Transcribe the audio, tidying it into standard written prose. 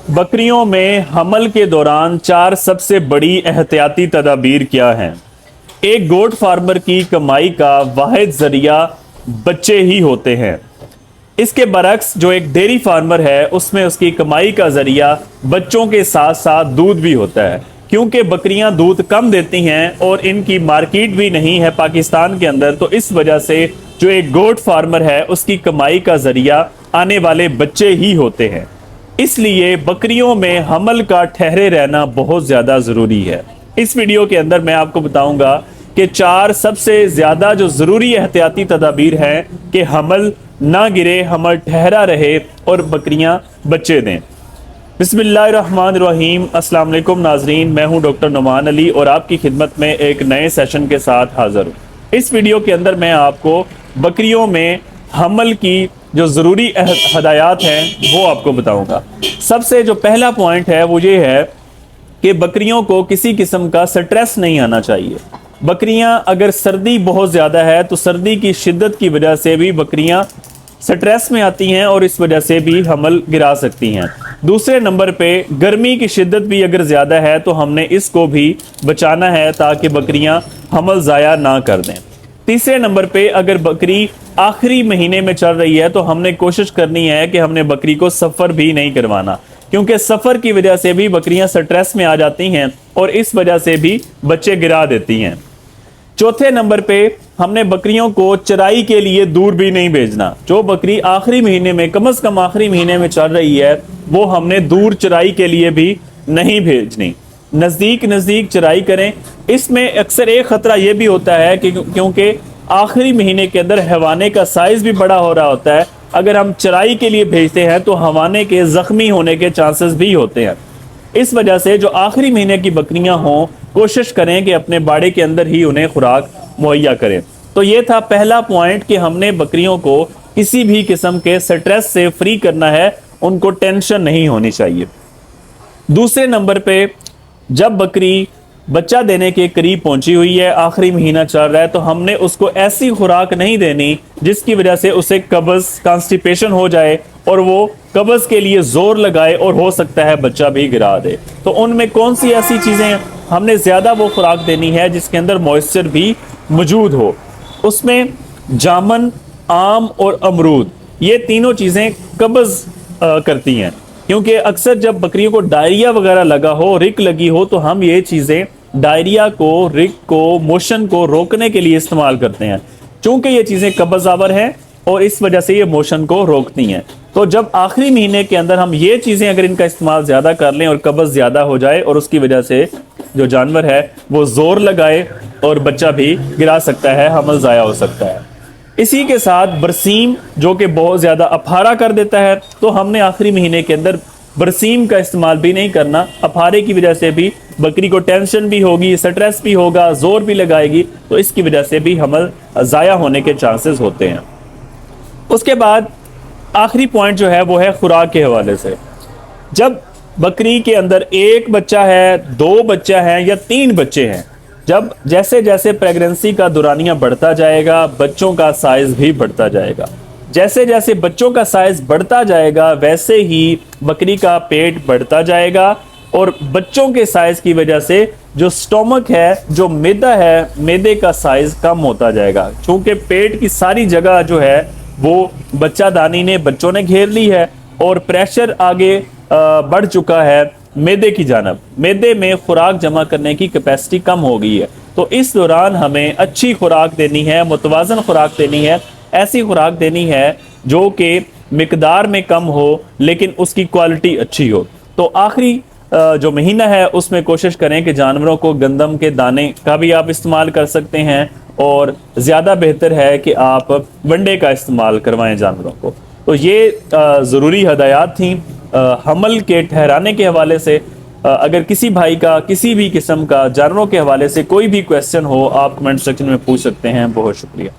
बकरियों में हमल के दौरान 4 सबसे बड़ी एहतियाती तदाबीर क्या हैं? एक गोट फार्मर की कमाई का वाहिद जरिया बच्चे ही होते हैं। इसके बरक्स जो एक डेयरी फार्मर है उसमें उसकी कमाई का जरिया बच्चों के साथ साथ दूध भी होता है, क्योंकि बकरियां दूध कम देती हैं और इनकी मार्केट भी नहीं है पाकिस्तान के अंदर। तो इस वजह से जो एक गोट फार्मर है उसकी कमाई का जरिया आने वाले बच्चे ही होते हैं। इसलिए बकरियों में हमल का ठहरे रहना बहुत ज़्यादा ज़रूरी है। इस वीडियो के अंदर मैं आपको बताऊंगा कि 4 सबसे ज़्यादा जो ज़रूरी एहतियाती तदाबीर हैं कि हमल ना गिरे, हमल ठहरा रहे और बकरियां बच्चे दें। बिस्मिल्लाहिर्रहमानिर्रहीम। अस्सलाम वालेकुम नाजरीन, मैं हूं डॉक्टर नुमान अली और आपकी खिदमत में एक नए सेशन के साथ हाज़िर हूँ। इस वीडियो के अंदर मैं आपको बकरियों में हमल की जो ज़रूरी हदायत हैं वो आपको बताऊंगा। सबसे जो पहला पॉइंट है वो ये है कि बकरियों को किसी किस्म का स्ट्रेस नहीं आना चाहिए। बकरियां अगर सर्दी बहुत ज़्यादा है तो सर्दी की शिद्दत की वजह से भी बकरियां स्ट्रेस में आती हैं और इस वजह से भी हमल गिरा सकती हैं। दूसरे नंबर पे गर्मी की शिद्दत भी अगर ज़्यादा है तो हमने इसको भी बचाना है ताकि बकरियां हमल ज़ाया ना कर दें। तीसरे नंबर पे अगर बकरी आखिरी महीने में चल रही है तो हमने कोशिश करनी है कि हमने बकरी को सफ़र भी नहीं करवाना, क्योंकि सफ़र की वजह से भी बकरियां स्ट्रेस में आ जाती हैं और इस वजह से भी बच्चे गिरा देती हैं। चौथे नंबर पे हमने बकरियों को चराई के लिए दूर भी नहीं भेजना। जो बकरी आखिरी महीने में कम से कम आखिरी महीने में चल रही है वो हमने दूर चराई के लिए भी नहीं भेजनी, नज़दीक नज़दीक चराई करें। इसमें अक्सर एक ख़तरा ये भी होता है कि क्योंकि आखिरी महीने के अंदर हवाने का साइज़ भी बड़ा हो रहा होता है, अगर हम चराई के लिए भेजते हैं तो हवाने के ज़ख्मी होने के चांसेस भी होते हैं। इस वजह से जो आखिरी महीने की बकरियां हों कोशिश करें कि अपने बाड़े के अंदर ही उन्हें खुराक मुहैया करें। तो ये था पहला पॉइंट कि हमने बकरियों को किसी भी किस्म के स्ट्रेस से फ्री करना है, उनको टेंशन नहीं होनी चाहिए। दूसरे नंबर पे जब बकरी बच्चा देने के करीब पहुंची हुई है, आखिरी महीना चल रहा है, तो हमने उसको ऐसी खुराक नहीं देनी जिसकी वजह से उसे कब्ज़ कॉन्स्टिपेशन हो जाए और वो कब्ज़ के लिए ज़ोर लगाए और हो सकता है बच्चा भी गिरा दे। तो उनमें कौन सी ऐसी चीज़ें हमने ज़्यादा वो खुराक देनी है जिसके अंदर मॉइस्चर भी मौजूद हो। उसमें जामन, आम और अमरूद, ये तीनों चीज़ें कब्ज़ करती हैं, क्योंकि अक्सर जब बकरियों को डायरिया वगैरह लगा हो, रिक लगी हो, तो हम ये चीज़ें डायरिया को, रिक को, मोशन को रोकने के लिए इस्तेमाल करते हैं। चूँकि ये चीज़ें कब्ज़ आवर हैं और इस वजह से ये मोशन को रोकती हैं। तो जब आखिरी महीने के अंदर हम ये चीज़ें अगर इनका इस्तेमाल ज़्यादा कर लें और कब्ज़ ज़्यादा हो जाए और उसकी वजह से जो जानवर है वो ज़ोर लगाए और बच्चा भी गिरा सकता है, हमल ज़ाया हो सकता है। इसी के साथ बरसीम जो कि बहुत ज़्यादा अफारा कर देता है, तो हमने आखिरी महीने के अंदर बरसीम का इस्तेमाल भी नहीं करना। अफारे की वजह से भी बकरी को टेंशन भी होगी, स्ट्रेस भी होगा, ज़ोर भी लगाएगी, तो इसकी वजह से भी हमल ज़ाया होने के चांसेस होते हैं। उसके बाद आखिरी पॉइंट जो है वो है खुराक के हवाले से। जब बकरी के अंदर एक बच्चा है, 2 बच्चा है या 3 बच्चे हैं, जब जैसे जैसे प्रेगनेंसी का दौरानिया बढ़ता जाएगा बच्चों का साइज़ भी बढ़ता जाएगा। जैसे जैसे बच्चों का साइज़ बढ़ता जाएगा वैसे ही बकरी का पेट बढ़ता जाएगा और बच्चों के साइज़ की वजह से जो स्टोमक है, जो मैदा है, मैदे का साइज़ कम होता जाएगा। चूँकि पेट की सारी जगह जो है वो बच्चादानी ने, बच्चों ने घेर ली है और प्रेशर आगे बढ़ चुका है मैदे की जानब। मैदे में खुराक जमा करने की कैपेसिटी कम हो गई है। तो इस दौरान हमें अच्छी खुराक देनी है, मुतवाज़न खुराक देनी है, ऐसी खुराक देनी है जो कि मिकदार में कम हो लेकिन उसकी क्वालिटी अच्छी हो। तो आखिरी जो महीना है उसमें कोशिश करें कि जानवरों को गंदम के दाने का भी आप इस्तेमाल कर सकते हैं और ज़्यादा बेहतर है कि आप वनडे का इस्तेमाल करवाएं जानवरों को। तो ये ज़रूरी हदायत थी हमल के ठहराने के हवाले से। अगर किसी भाई का किसी भी किस्म का जानवरों के हवाले से कोई भी क्वेश्चन हो आप कमेंट सेक्शन में पूछ सकते हैं। बहुत शुक्रिया।